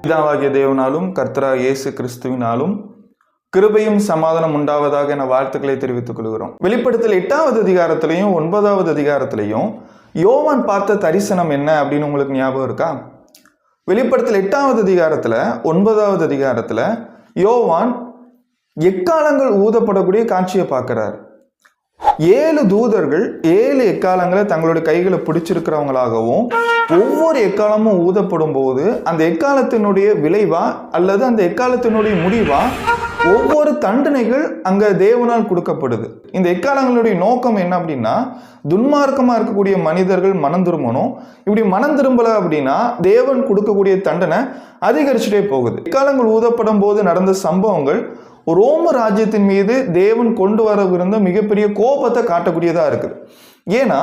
பிதாவாகிய தேவனாலும் கர்த்தராகிய இயேசு கிறிஸ்துவினாலும் கிருபையும் சமாதானம் உண்டாவதாக என வாழ்த்துக்களை தெரிவித்துக் கொள்கிறோம். வெளிப்படுத்தல் 8வது அதிகாரத்திலையும் 9வது அதிகாரத்திலையும் யோவான் பார்த்த தரிசனம் என்ன அப்படின்னு உங்களுக்கு ஞாபகம் இருக்கா? வெளிப்படுத்தல் 8வது அதிகாரத்துல 9வது அதிகாரத்துல யோவான் எக்காலங்கள் ஊதப்படக்கூடிய காட்சியை பார்க்கிறார். 7 தூதர்கள் 7 எக்காலங்களை தங்களுடைய கைகளை பிடிச்சிருக்கிறவங்களாகவும் ஒவ்வொரு எக்காலமும் ஊதப்படும் போது அந்த எக்காலத்தினுடைய விளைவா அல்லது அந்த எக்காலத்தினுடைய முடிவா ஒவ்வொரு தண்டனைகள் அங்க தேவனால் கொடுக்கப்படுது. இந்த எக்காலங்களுடைய நோக்கம் என்ன அப்படின்னா, துன்மார்க்கமா இருக்கக்கூடிய மனிதர்கள் மனம் திரும்பணும். இப்படி மனம் திரும்பல அப்படின்னா தேவன் கொடுக்கக்கூடிய தண்டனை அதிகரிச்சுட்டே போகுது. எக்காலங்கள் ஊதப்படும் போது நடந்த சம்பவங்கள் ரோம ராஜ்யத்தின் மீது தேவன் கொண்டு வரவிருந்த மிகப்பெரிய கோபத்தை காட்டக்கூடியதா இருக்குது. ஏன்னா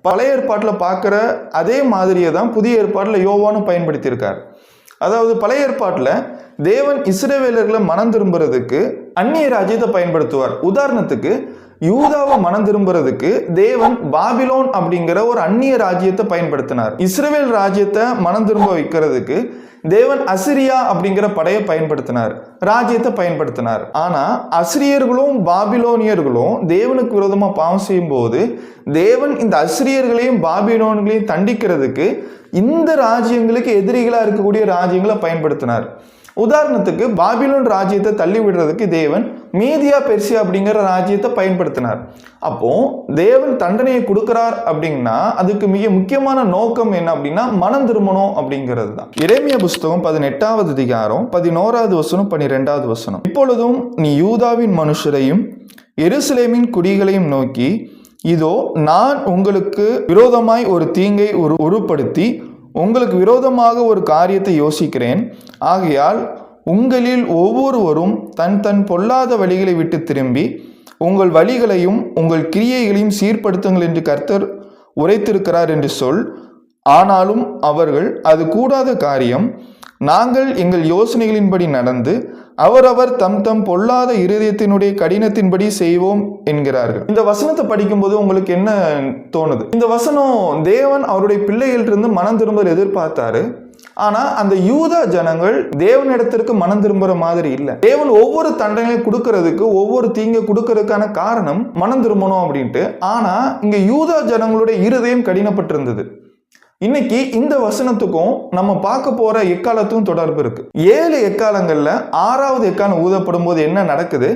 பழைய ஏற்பாட்டில் பார்க்குற அதே மாதிரியே தான் புதிய ஏற்பாட்டில் யோவானும் பயன்படுத்தியிருக்கார். அதாவது பழைய ஏற்பாட்டில் தேவன் இஸ்ரவேலர்களை மனம் திரும்புறதுக்கு அந்நிய ராஜ்யத்தை பயன்படுத்துவார். உதாரணத்துக்கு யூதாவை மனம் திரும்புறதுக்கு தேவன் பாபிலோன் அப்படிங்கிற ஒரு அந்நிய ராஜ்யத்தை பயன்படுத்தினார். இஸ்ரவேல் ராஜ்யத்தை மனம் திரும்ப வைக்கிறதுக்கு தேவன் அசிரியா அப்படிங்கிற படையை பயன்படுத்தினார், ராஜ்யத்தை பயன்படுத்தினார். ஆனா அசிரியர்களும் பாபிலோனியர்களும் தேவனுக்கு விரோதமா பாவம் செய்யும் போது தேவன் இந்த அசிரியர்களையும் பாபிலோன்களையும் தண்டிக்கிறதுக்கு இந்த ராஜ்யங்களுக்கு எதிரிகளா இருக்கக்கூடிய ராஜ்யங்களை பயன்படுத்தினார். உதாரணத்துக்கு பாபிலோன் ராஜ்யத்தை தள்ளி விடுறதுக்கு தேவன் மீதியா பெர்சியா அப்படிங்கிற ராஜ்யத்தை பயன்படுத்தினார். அப்போ தேவன் தண்டனையை கொடுக்கிறார் அப்படின்னா அதுக்கு மிக முக்கியமான நோக்கம் என்ன அப்படின்னா மனம் திரும்பணும் அப்படிங்கிறது தான். எரேமியா புஸ்தகம் 18வது அதிகாரம் 11வது வசனம் 12வது வசனம். இப்பொழுதும் நீ யூதாவின் மனுஷரையும் எருசலேமின் குடிகளையும் நோக்கி, இதோ நான் உங்களுக்கு விரோதமாய் ஒரு தீங்கை உருப்படுத்தி உங்களுக்கு விரோதமாக ஒரு காரியத்தை யோசிக்கிறேன். ஆகையால் உங்களில் ஒவ்வொருவரும் தன் தன் பொல்லாத வழிகளை விட்டு திரும்பி உங்கள் வழிகளையும் உங்கள் கிரியைகளையும் சீர்படுத்துங்கள் என்று கர்த்தர் உரைத்திருக்கிறார் என்று சொல். ஆனாலும் அவர்கள் அது கூடாத காரியம், நாங்கள் எங்கள் யோசனைகளின்படி நடந்து அவரவர் தம் தம் பொல்லாத இருதயத்தினுடைய கடினத்தின்படி செய்வோம் என்கிறார்கள். இந்த வசனத்தை படிக்கும்போது உங்களுக்கு என்ன தோணுது? இந்த வசனம் தேவன் அவருடைய பிள்ளைகளிலிருந்து மனம் திரும்ப எதிர்பார்த்தாரு. ஆனா அந்த யூதா ஜனங்கள் தேவனிடத்திற்கு மனம் திரும்புற மாதிரி இல்லை. தேவன் ஒவ்வொரு தண்டனையும் கொடுக்கறதுக்கு ஒவ்வொரு தீங்கை கொடுக்கறதுக்கான காரணம் மனம் திரும்பணும் அப்படின்ட்டு. ஆனா இங்க யூதா ஜனங்களுடைய இருதயம் கடினப்பட்டிருந்தது. இன்னைக்கு இந்த வசனத்துக்கும் நம்ம பார்க்க போற எக்காலத்துக்கும் தொடர்பு இருக்கு. 7 எக்காலங்கள்ல 6வது எக்காலம் ஊதப்படும் போது என்ன நடக்குது,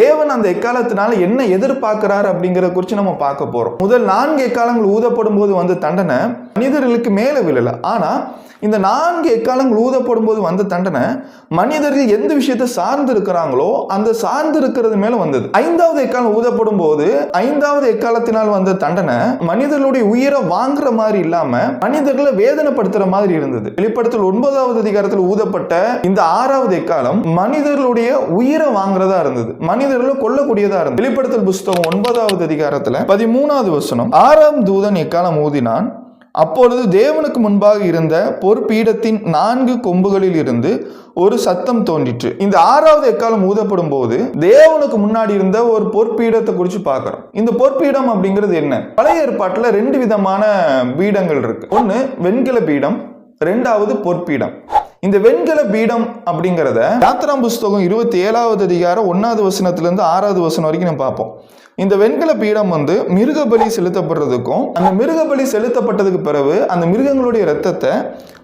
தேவன் அந்த எக்காலத்தினால என்ன எதிர்பார்க்கிறார் அப்படிங்கிற குறித்து நம்ம பார்க்க போறோம். முதல் 4 எக்காலங்கள் ஊதப்படும் போது வந்த தண்டனை மனிதர்களுக்கு மேல விழல. ஆனா இந்த 4 எக்காலங்கள் ஊதப்படும் போது வந்த தண்டனை மனிதர்கள் எந்த விஷயத்தை சார்ந்து இருக்கிறாங்களோ அந்த சார்ந்து இருக்கிறது மேல வந்தது. 5வது எக்காலம் ஊதப்படும் போது 5வது எக்காலத்தினால் வந்த தண்டனை மனிதர்களுடைய உயிரை வாங்குற மாதிரி இல்லாம மனிதர்களை வேதனைப்படுத்துற மாதிரி இருந்தது. வெளிப்படுத்தல் 9வது அதிகாரத்தில் ஊதப்பட்ட இந்த 6வது எக்காலம் மனிதர்களுடைய உயிரை வாங்குறதா இருந்தது, மனிதர்களை கொல்லக்கூடியதா இருந்தது. வெளிப்படுத்தல் புஸ்தகம் 9வது அதிகாரத்துல 13வது வசனம், 6ஆம் தூதன் எக்காலம் ஊதினான். அப்பொழுது தேவனுக்கு முன்பாக இருந்த பொற்பீடத்தின் 4 கொம்புகளில் இருந்து ஒரு சத்தம் தோன்றிற்று. இந்த 6வது எக்காலம் ஊதப்படும் போது தேவனுக்கு முன்னாடி இருந்த ஒரு பொற்பீடத்தை குறித்து பார்க்கிறோம். இந்த பொற்பீடம் அப்படிங்கிறது என்ன? பழைய ஏற்பாட்டுல 2 விதமான பீடங்கள் இருக்கு. ஒன்னு வெண்கல பீடம், 2வது பொற்பீடம். இந்த வெண்கல பீடம் அப்படிங்கிறத யாத்திராம் புஸ்தகம் 27வது அதிகாரம் 1வது வசனத்திலிருந்து 6வது வசனம் வரைக்கும் நம்ம பார்ப்போம். இந்த வெண்கல பீடம் மிருக பலி செலுத்தப்படுறதுக்கும், அந்த மிருக பலி செலுத்தப்பட்டதுக்கு பிறகு அந்த மிருகங்களுடைய ரத்தத்தை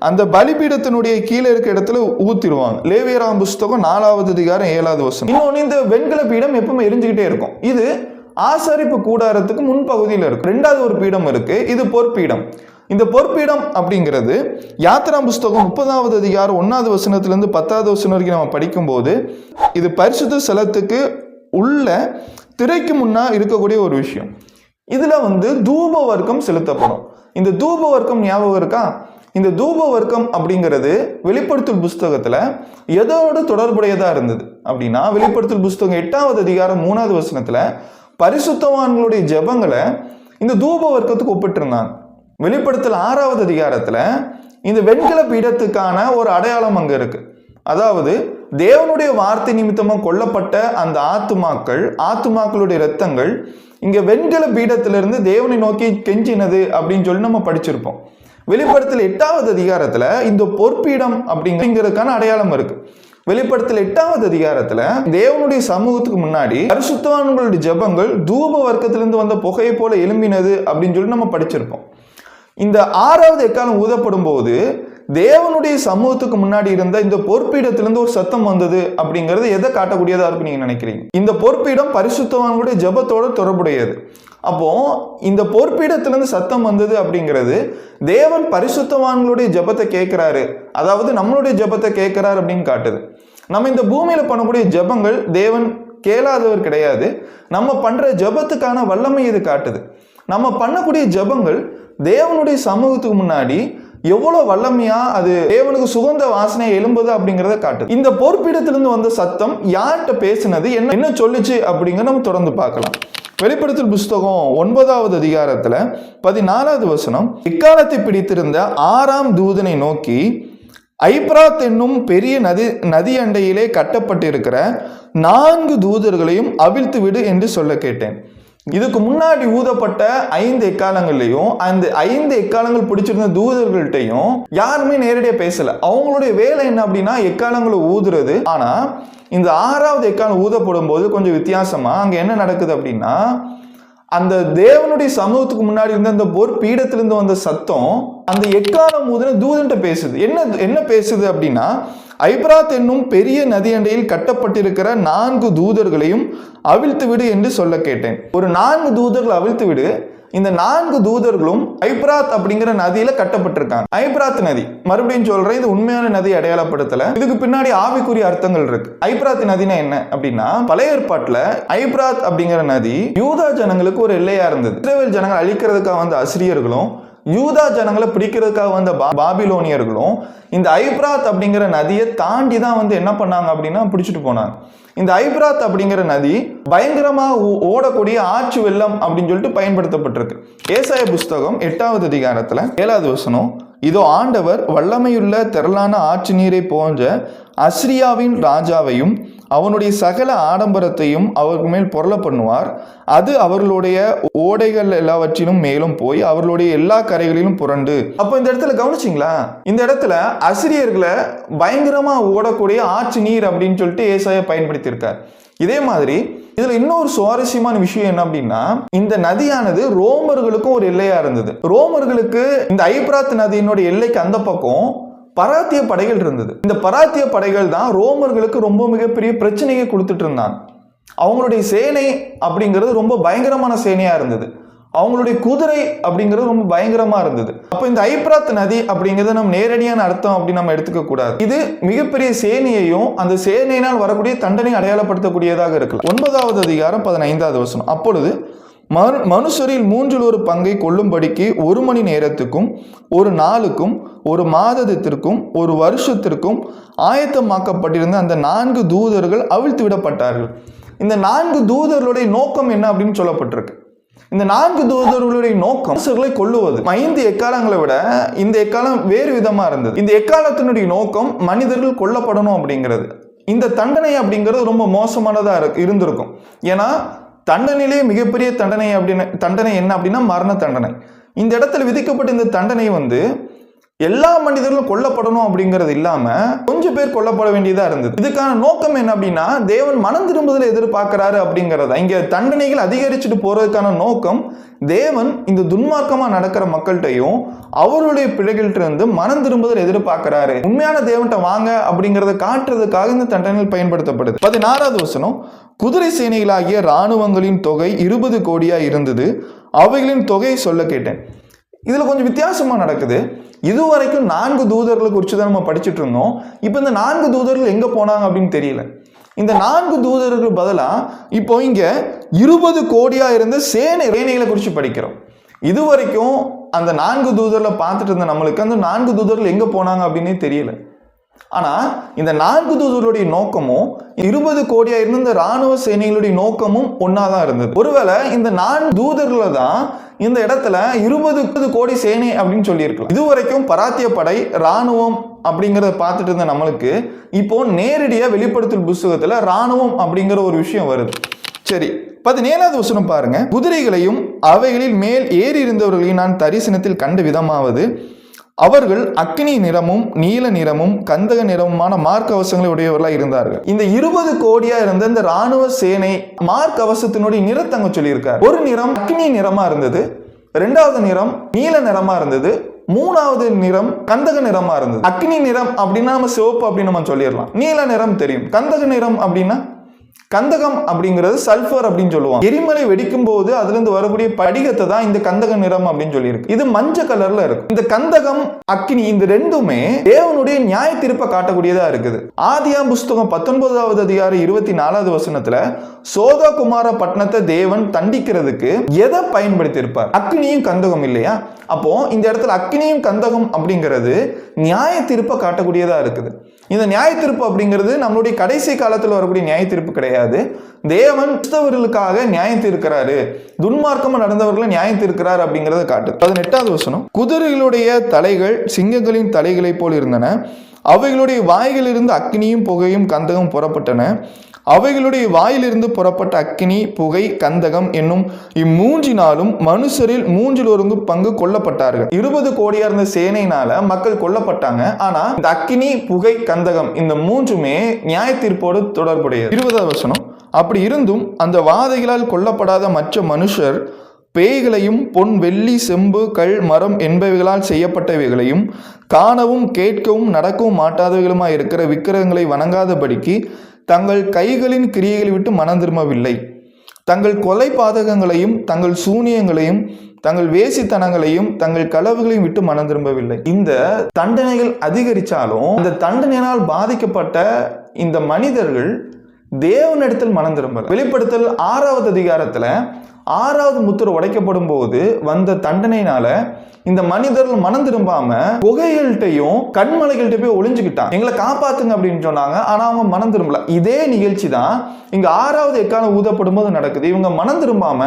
அந்த பலிபீடத்தினுடைய கீழே இருக்க இடத்துல ஊத்திடுவாங்க. லேவியராம் புஸ்தகம் 4வது அதிகாரம் 7வது வசனம். இன்னொன்னு, இந்த வெண்கல பீடம் எப்பவுமே எரிஞ்சுக்கிட்டே இருக்கும். இது ஆசாரிப்பு கூடாரத்துக்கு முன்பகுதியில் இருக்கு. 2வது ஒரு பீடம் இருக்கு, இது பொற்பீடம். இந்த பொற்பீடம் அப்படிங்கிறது யாத்திராம் புஸ்தகம் 30வது அதிகாரம் 1வது வசனத்திலிருந்து 10வது வசனம் வரைக்கும் நம்ம படிக்கும்போது இது பரிசுத்த ஸ்தலத்துக்கு உள்ள திரைக்கு முன்னா இருக்கக்கூடிய ஒரு விஷயம். இதுல தூப வர்க்கம் செலுத்தப்படும். இந்த தூப வர்க்கம் ஞாபகம் இருக்கா? இந்த தூப வர்க்கம் அப்படிங்கிறது வெளிப்படுத்தல் புஸ்தகத்துல எதோடு தொடர்புடையதா இருந்தது அப்படின்னா, வெளிப்படுத்தல் புஸ்தகம் 8வது அதிகாரம் 3வது வசனத்துல பரிசுத்தவான்களுடைய ஜெபங்களை இந்த தூப வர்க்கத்துக்கு ஒப்பிட்டு இருந்தாங்க. வெளிப்படுத்தல் 6வது அதிகாரத்துல இந்த வெண்கல பீடத்துக்கான ஒரு அடையாளம் அங்க இருக்கு. அதாவது தேவனுடைய வார்த்தை நிமித்தமா கொல்லப்பட்ட அந்த ஆத்துமாக்களுடைய இரத்தங்கள் இங்க வெண்கல பீடத்திலிருந்து தேவனை நோக்கி கெஞ்சினது அப்படின்னு சொல்லி நம்ம படிச்சிருப்போம். வெளிப்படுத்தல் 8வது அதிகாரத்துல இந்த பொற்பீடம் அப்படிங்கிறதுக்கான அடையாளம் இருக்கு. வெளிப்படுத்தல் 8வது அதிகாரத்துல தேவனுடைய சமூகத்துக்கு முன்னாடி பரிசுத்தவான்களுடைய ஜெபங்கள் தூப வர்க்கத்திலிருந்து வந்த புகையை போல எழும்பினது அப்படின்னு சொல்லி நம்ம படிச்சிருப்போம். இந்த 6வது எக்காலம் ஊதப்படும் போது தேவனுடைய சமூகத்துக்கு முன்னாடி இருந்த இந்த பொற்பீடத்திலிருந்து ஒரு சத்தம் வந்தது அப்படிங்கிறது எதை காட்டக்கூடியதா இருக்கும் நீங்க நினைக்கிறீங்க? இந்த பொற்பீடம் பரிசுத்தவான்களுடைய ஜெபத்தோட தொடர்புடையது. அப்போ இந்த பொற்பீடத்திலிருந்து சத்தம் வந்தது அப்படிங்கிறது தேவன் பரிசுத்தவான்களுடைய ஜெபத்தை கேட்கிறாரு, அதாவது நம்மளுடைய ஜெபத்தை கேட்கிறாரு அப்படின்னு காட்டுது. நம்ம இந்த பூமியில பண்ணக்கூடிய ஜெபங்கள் தேவன் கேளாதவர் கிடையாது. நம்ம பண்ற ஜெபத்துக்கான வல்லமை இது காட்டுது. நம்ம பண்ணக்கூடிய ஜெபங்கள் தேவனுடைய சமூகத்துக்கு முன்னாடி எவ்வளவு வல்லமையா அது தேவனுக்கு சுகந்த வாசனை எழும்புது அப்படிங்கிறத காட்டுது. இந்த பொற்பீடத்திலிருந்து வந்த சத்தம் யார்கிட்ட பேசினது, என்ன சொல்லுச்சு அப்படிங்கிறத நம்ம தொடர்ந்து பார்க்கலாம். வெளிப்படுத்தல் புஸ்தகம் 9வது அதிகாரத்துல 14வது வசனம், இக்காலத்தை பிடித்திருந்த 6ஆம் தூதனை நோக்கி, ஐப்ராத் என்னும் பெரிய நதி அண்டையிலே கட்டப்பட்டிருக்கிற 4 தூதர்களையும் அவிழ்த்து விடு என்று சொல்ல கேட்டேன். இதுக்கு முன்னாடி ஊதப்பட்ட 5 எக்காலங்கள்லையும் அந்த 5 எக்காலங்கள் பிடிச்சிருந்த தூதர்கள்ட்டையும் யாருமே நேரடியா பேசல. அவங்களுடைய வேலை என்ன அப்படின்னா எக்காலங்களை ஊதுறது. ஆனா இந்த 6வது எக்காலம் ஊதப்படும் போது கொஞ்சம் வித்தியாசமா அங்க என்ன நடக்குது அப்படின்னா, அந்த தேவனுடைய சமூகத்துக்கு முன்னாடி இருந்த அந்த பொற்பீடத்திலிருந்து வந்த சத்தம் அந்த எக்காலம் ஊதுன தூதன்ட்ட பேசுது. என்ன பேசுது அப்படின்னா, ஐப்ராத் என்னும் பெரிய நதி அண்டையில் கட்டப்பட்டிருக்கிற 4 தூதர்களையும் அவிழ்த்து விடு என்று சொல்ல கேட்டேன். ஒரு 4 தூதர்கள் அவிழ்த்து விடு. இந்த 4 தூதர்களும் ஐப்ராத் அப்படிங்கிற நதியில கட்டப்பட்டிருக்காங்க. ஐப்ராத் நதி, மறுபடியும் சொல்றேன், இது உண்மையான நதி அடையாளப்படுத்தல, இதுக்கு பின்னாடி ஆவிக்குரிய அர்த்தங்கள் இருக்கு. ஐப்ராத் நதினா என்ன அப்படின்னா, பழைய ஏற்பாட்டுல ஐப்ராத் அப்படிங்கிற நதி யூதா ஜனங்களுக்கு ஒரு எல்லையா இருந்தது. இஸ்ரவேல் ஜனங்கள் அழிக்கிறதுக்காக வந்த அசிரியர்களும் யூதா ஜனங்களை பிடிக்கிறதுக்காக வந்த பாபிலோனியர்களும் இந்த ஐப்ராத் அப்படிங்கிற நதியை தாண்டி தான் என்ன பண்ணாங்க அப்படின்னா பிடிச்சிட்டு போனாங்க. இந்த ஐப்ராத் அப்படிங்கிற நதி பயங்கரமா ஓடக்கூடிய ஆற்று வெள்ளம் அப்படின்னு சொல்லிட்டு பயன்படுத்தப்பட்டிருக்கு. ஏசாயா புஸ்தகம் 8வது அதிகாரத்துல 7வது வசனம், இதோ ஆண்டவர் வல்லமையுள்ள திரளான ஆற்று நீரை போன்ற அஸ்ரியாவின் ராஜாவையும் அவனுடைய சகல ஆடம்பரத்தையும் அவருக்கு மேல் பொருள பண்ணுவார். அது அவர்களுடைய ஓடைகள் எல்லாவற்றிலும் மேலும் போய் அவர்களுடைய எல்லா கரைகளிலும் புரண்டு. அப்போ இந்த இடத்துல கவனிச்சிங்களா, இந்த இடத்துல அசிரியர்களை பயங்கரமா ஓடக்கூடிய ஆற்று நீர் அப்படின்னு சொல்லிட்டு ஏசாயா பயன்படுத்தியிருக்கார். இதே மாதிரி இதுல இன்னொரு சுவாரஸ்யமான விஷயம் என்ன அப்படின்னா, இந்த நதியானது ரோமர்களுக்கும் ஒரு எல்லையா இருந்தது. ரோமர்களுக்கு இந்த ஐப்ராத் நதியினுடைய எல்லைக்கு அந்த பக்கம் பராத்திய படைகள் இருந்தது. இந்த பராத்திய படைகள் தான் ரோமர்களுக்கு ரொம்ப மிகப்பெரிய பிரச்சனையை கொடுத்துட்டு இருந்தாங்க. அவங்களுடைய சேனை அப்படிங்கிறது ரொம்ப பயங்கரமான சேனையா இருந்தது. அவங்களுடைய குதிரை அப்படிங்கிறது ரொம்ப பயங்கரமா இருந்தது. அப்ப இந்த ஐப்ராத் நதி அப்படிங்கிறது நம்ம நேரடியான அர்த்தம் அப்படின்னு நம்ம எடுத்துக்க கூடாது. இது மிகப்பெரிய சேனையையும் அந்த சேனையினால் வரக்கூடிய தண்டனை அடையாளப்படுத்தக்கூடியதாக இருக்கலாம். 9வது அதிகாரம் 15வது வசனம், அப்பொழுது மனுஷரில் 1/3 பங்கை கொள்ளும்படிக்கு 1 மணி நேரத்துக்கும் 1 நாளுக்கும் 1 மாதத்திற்கும் 1 வருஷத்திற்கும் ஆயத்தமாக்கப்பட்டிருந்த அந்த 4 தூதர்கள் அவிழ்த்து விடப்பட்டார்கள். இந்த 4 தூதர்களுடைய நோக்கம் என்ன அப்படின்னு சொல்லப்பட்டிருக்கு. இந்த 4 தூதர்களுடைய நோக்கம் மனுஷர்களை கொல்லுவது. 5 எக்காலங்களை விட இந்த எக்காலம் வேறு விதமா இருந்தது. இந்த எக்காலத்தினுடைய நோக்கம் மனிதர்கள் கொல்லப்படணும் அப்படிங்கிறது. இந்த தண்டனை அப்படிங்கிறது ரொம்ப மோசமானதா இருந்திருக்கும். ஏன்னா தண்டனையிலே மிகப்பெரிய தண்டனை என்ன அப்படின்னா மரண தண்டனை. இந்த இடத்துல விதிக்கப்பட்ட இந்த தண்டனை எல்லா மனிதர்களும் கொல்லப்படணும் அப்படிங்கிறது இல்லாம கொஞ்சம் பேர் கொல்லப்பட வேண்டியதா இருந்தது. இதுக்கான நோக்கம் என்ன அப்படின்னா, தேவன் மனம் திரும்புதலை எதிர்பார்க்கிறாரு அப்படிங்கிறத. இங்க தண்டனைகள் அதிகரிச்சுட்டு போறதுக்கான நோக்கம், தேவன் இந்த துன்மார்க்கமா நடக்கிற மக்கள்கிட்டையும் அவருடைய பிள்ளைகள்ட்ட இருந்து மனம் திரும்புதல் எதிர்பார்க்கிறாரு, உண்மையான தேவன்கிட்ட வாங்க அப்படிங்கிறத காட்டுறதுக்காக இந்த தண்டனைகள் பயன்படுத்தப்படுது. 16வது வசனம், குதிரை சேனைகளாகிய இராணுவங்களின் தொகை 20 கோடியா இருந்தது, அவைகளின் தொகையை சொல்ல கேட்டேன். இதுல கொஞ்சம் வித்தியாசமா நடக்குது. இதுவரைக்கும் 4 தூதர்களை குறித்து தான் நம்ம படிச்சுட்டு இருந்தோம். இப்போ இந்த 4 தூதர்கள் எங்க போனாங்க அப்படின்னு தெரியல. இந்த 4 தூதர்கள் பதிலா இப்போ இங்க 20 கோடியா இருந்த சேனைகளை குறித்து படிக்கிறோம். இதுவரைக்கும் அந்த 4 தூதர்களை பார்த்துட்டு இருந்த நம்மளுக்கு அந்த 4 தூதர்கள் எங்க போனாங்க அப்படின்னு தெரியல. ஆனா இந்த 4 தூதர்களுடைய நோக்கமும் 20 கோடியா இருந்த இந்த ராணுவ சேனைகளுடைய நோக்கமும் ஒன்னாதான் இருந்தது. ஒருவேளை இந்த 4 தூதர்களை தான் இந்த இடத்துல 20 கோடி சேனை அப்படின்னு சொல்லியிருக்கலாம். இதுவரைக்கும் பராத்திய படை ராணுவம் அப்படிங்கிறத பார்த்துட்டு இருந்த நம்மளுக்கு இப்போ நேரடியா வெளிப்படுத்தல் புஸ்தகத்துல ராணுவம் அப்படிங்கிற ஒரு விஷயம் வருது. சரி, 17வது வசனம் பாருங்க. குதிரைகளையும் அவைகளில் மேல் ஏறி இருந்தவர்களையும் நான் தரிசனத்தில் கண்ட விதமாவது, அவர்கள் அக்கினி நிறமும் நீல நிறமும் கந்தக நிறமுமான மார்க்கவசங்களை உடையவர்களாக இருந்தார்கள். இந்த 20 கோடியா இருந்த இந்த ராணுவ சேனை மார்க்கவசத்தினுடைய நிறத்தை அங்க சொல்லியிருக்கார். ஒரு நிறம் அக்கினி நிறமா இருந்தது, இரண்டாவது நிறம் நீல நிறமா இருந்தது, மூணாவது நிறம் கந்தக நிறமா இருந்தது. அக்னி நிறம் அப்படின்னா நம்ம சிவப்பு அப்படின்னு நம்ம சொல்லிடலாம். நீல நிறம் தெரியும். கந்தக நிறம் அப்படின்னா கந்தகம் அப்படிங்கிறது சல்பர் அப்படின்னு சொல்லுவாங்க. எரிமலை வெடிக்கும் போது அதுல இருந்து வரக்கூடிய படிகத்தை தான் இந்த கந்தக நிறம் அப்படின்னு சொல்லியிருக்கு. இது மஞ்சள் கலர்ல இருக்கும். இந்த கந்தகம் அக்னி இந்த ரெண்டுமே தேவனுடைய நியாய தீர்ப்பை காட்டக்கூடியதா இருக்குது. ஆதியாம் புஸ்தகம் 19வது அதிகாரம் 24வது வசனத்துல சோதா குமார பட்டணத்தை தேவன் தண்டிக்கிறதுக்கு எதை பயன்படுத்தி இருப்பார்? அக்னியும் கந்தகம் இல்லையா? அப்போ இந்த இடத்துல அக்னியும் கந்தகம் அப்படிங்கிறது நியாய தீர்ப்பை காட்டக்கூடியதா இருக்குது. இந்த நியாய தீர்ப்பு அப்படிங்கிறது நம்மளுடைய கடைசி காலத்தில் வரக்கூடிய நியாய தீர்ப்பு கிடையாது. தேவன் கிறிஸ்தவர்களுக்காக நியாயம் தீர்க்கிறாரு, துன்மார்க்கமா நடந்தவர்களை நியாயம் தீர்க்கிறார் அப்படிங்கறத காட்டு. 18வது வசனம், குதிரைகளுடைய தலைகள் சிங்கங்களின் தலைகளை போல் இருந்தன, அவைகளுடைய வாய்களிலிருந்து அக்னியும் புகையும் கந்தகம் புறப்பட்டன. அவைகளுடைய வாயிலிருந்து புறப்பட்ட அக்கினி புகை கந்தகம் என்னும் இம்மூன்றினாலும் மனுஷரில் 3 பங்கு கொல்லப்பட்டார்கள். 20 கோடியா இருந்த சேனையினால மக்கள் கொல்லப்பட்டாங்க. ஆனா இந்த அக்கினி புகை கந்தகம் இந்த மூன்றுமே நியாய தீர்ப்போடு தொடர்புடையது. 20வது வசனம், அப்படி இருந்தும் அந்த வாதைகளால் கொல்லப்படாத மற்ற மனுஷர் பேய்களையும் பொன் வெள்ளி செம்பு கல் மரம் என்பவைகளால் செய்யப்பட்டவைகளையும் காணவும் கேட்கவும் நடக்கவும் மாட்டாதவைகளுமாய் இருக்கிற விக்கிரகங்களை வணங்காதபடிக்கு தங்கள் கைகளின் கிரியைகளை விட்டு மனம் திரும்பவில்லை. தங்கள் கொலை பாதகங்களையும் தங்கள் சூனியங்களையும் தங்கள் வேசித்தனங்களையும் தங்கள் களவுகளையும் விட்டு மனம் திரும்பவில்லை. இந்த தண்டனைகள் அதிகரித்தாலும் இந்த தண்டனையால் பாதிக்கப்பட்ட இந்த மனிதர்கள் தேவனிடத்தில் மனம் திரும்பல. வெளிப்படுத்தல் 6வது அதிகாரத்துல 6வது முத்திரை உடைக்கப்படும் போது வந்த தண்டனையினால இந்த மனிதர்கள் மனம் திரும்பாம புகைகள்கிட்டையும் கண்மலைகள்கிட்ட போய் ஒளிஞ்சுக்கிட்டாங்க, எங்களை காப்பாத்துங்க அப்படின்னு சொன்னாங்க. ஆனா அவங்க மனம் திரும்பல. இதே நிகழ்ச்சி தான் இங்க 6வது எக்காலம் ஊதப்படும் போது நடக்குது. இவங்க மனம் திரும்பாம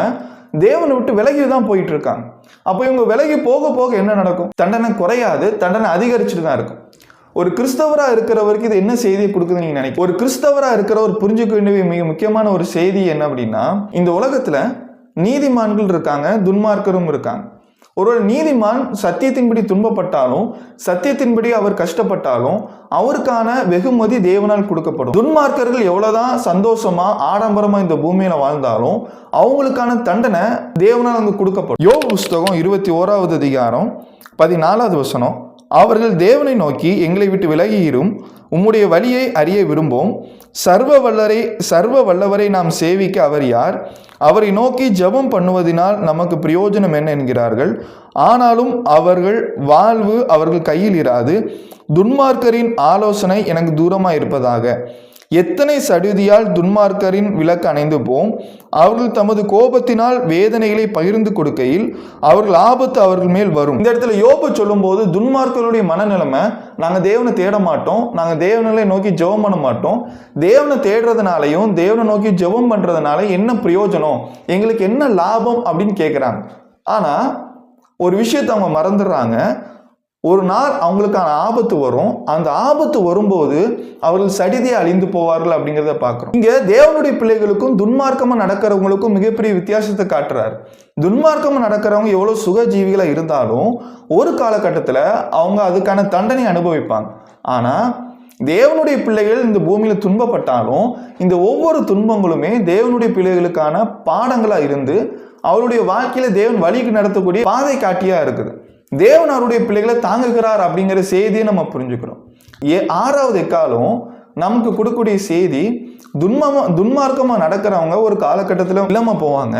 தேவனை விட்டு விலகி தான் போயிட்டு இருக்காங்க. அப்போ இவங்க விலகி போக போக என்ன நடக்கும்? தண்டனை குறையாது, தண்டனை அதிகரிச்சுட்டு தான் இருக்கும். ஒரு கிறிஸ்தவரா இருக்கிறவருக்கு இது என்ன செய்தியை கொடுக்குதுன்னு நீங்க நினைக்க? ஒரு கிறிஸ்தவரா இருக்கிறவர் புரிஞ்சுக்க வேண்டிய மிக முக்கியமான ஒரு செய்தி என்ன அப்படின்னா, இந்த உலகத்துல நீதிமான்கள் இருக்காங்க, துன்மார்க்கரும் இருக்காங்க. ஒரு நீதிமான் சத்தியத்தின்படி துன்பப்பட்டாலும் சத்தியத்தின்படி அவர் கஷ்டப்பட்டாலும் அவருக்கான வெகுமதி தேவனால் கொடுக்கப்படும். துன்மார்க்கர்கள் எவ்வளவுதான் சந்தோஷமா ஆடம்பரமா இந்த பூமியில வாழ்ந்தாலும் அவங்களுக்கான தண்டனை தேவனால் அங்கு கொடுக்கப்படும். யோபு புஸ்தகம் 21வது அதிகாரம் 14வது வசனம், அவர்கள் தேவனை நோக்கி எங்களை விட்டு விலகியிரும், உம்முடைய வழியை அறிய விரும்பும், சர்வ வல்லவரை நாம் சேவிக்க அவர் யார்? அவரை நோக்கி ஜெபம் பண்ணுவதனால் நமக்கு பிரயோஜனம் என்ன என்கிறார்கள். ஆனாலும் அவர்கள் வாழ்வு அவர்கள் கையில் இராது. துன்மார்க்கரின் ஆலோசனை எனக்கு தூரமாக இருப்பதாக. எத்தனை சடுதியால் துன்மார்க்கரின் விளக்கு அணைந்து போம். அவர்கள் தமது கோபத்தினால் வேதனைகளை பகிர்ந்து கொடுக்கையில் அவர்கள் ஆபத்து அவர்கள் மேல் வரும். இந்த இடத்துல யோபு சொல்லும் போது துன்மார்க்கருடைய மனநிலைமை, நாங்க தேவனை தேட மாட்டோம், நாங்க தேவனை நோக்கி ஜெபம் பண்ண மாட்டோம், தேவனை தேடுறதுனாலையும் தேவனை நோக்கி ஜெபம் பண்றதுனால என்ன பிரயோஜனம், எங்களுக்கு என்ன லாபம் அப்படின்னு கேட்குறாங்க. ஆனா ஒரு விஷயத்தை அவங்க மறந்துடுறாங்க. ஒரு நாள் அவங்களுக்கான ஆபத்து வரும். அந்த ஆபத்து வரும்போது அவர்கள் சடிதியை அழிந்து போவார்கள் அப்படிங்கிறத பார்க்கிறோம். இங்க தேவனுடைய பிள்ளைகளுக்கும் துன்மார்க்கமா நடக்கிறவங்களுக்கும் மிகப்பெரிய வித்தியாசத்தை காட்டுறாரு. துன்மார்க்கமா நடக்கிறவங்க எவ்வளவு சுகஜீவிகளா இருந்தாலும் ஒரு காலகட்டத்தில் அவங்க அதுக்கான தண்டனை அனுபவிப்பாங்க. ஆனா தேவனுடைய பிள்ளைகள் இந்த பூமியில துன்பப்பட்டாலும் இந்த ஒவ்வொரு துன்பங்களுமே தேவனுடைய பிள்ளைகளுக்கான பாடங்களா இருந்து அவருடைய வாழ்க்கையில தேவன் வழிக்கு நடத்தக்கூடிய பாதை காட்டியா இருக்குது. தேவன் அவருடைய பிள்ளைகளை தாங்குகிறார் அப்படிங்கிற செய்தியை நம்ம புரிஞ்சுக்கிறோம். 6வது எக்காலம் நமக்கு கொடுக்கக்கூடிய செய்தி, துன்மார்க்கமா நடக்கிறவங்க ஒரு காலகட்டத்தில் இல்லாம போவாங்க.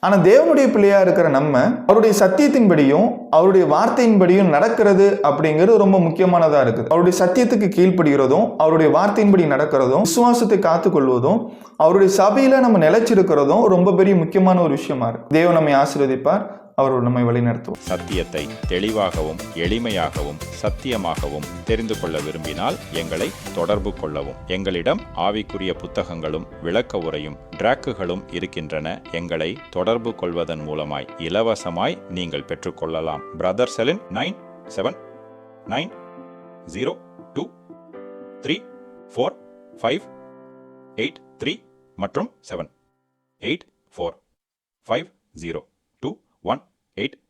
ஆனா தேவனுடைய பிள்ளையா இருக்கிற நம்ம அவருடைய சத்தியத்தின்படியும் அவருடைய வார்த்தையின்படியும் நடக்கிறது அப்படிங்கிறது ரொம்ப முக்கியமானதா இருக்குது. அவருடைய சத்தியத்துக்கு கீழ்ப்படுகிறதும் அவருடைய வார்த்தையின்படி நடக்கிறதும் விசுவாசத்தை காத்துக்கொள்வதும் அவருடைய சபையில நம்ம நிலைச்சிருக்கிறதும் ரொம்ப பெரிய முக்கியமான ஒரு விஷயமா இருக்கு. தேவன் நம்மை ஆசீர்வதிப்பார், அவர் நம்மை வழிநடத்துவார். சத்தியத்தை தெளிவாகவும் எளிமையாகவும் சத்தியமாகவும் தெரிந்து கொள்ள விரும்பினால் எங்களை தொடர்பு கொள்ளவும். எங்களிடம் ஆவிக்குரிய புத்தகங்களும் விளக்க உரையும் டிராக்குகளும் இருக்கின்றன. எங்களை தொடர்பு கொள்வதன் மூலமாய் இலவசமாய் நீங்கள் பெற்றுக்கொள்ளலாம். பிரதர் செலின் 9790234583 மற்றும் 784502183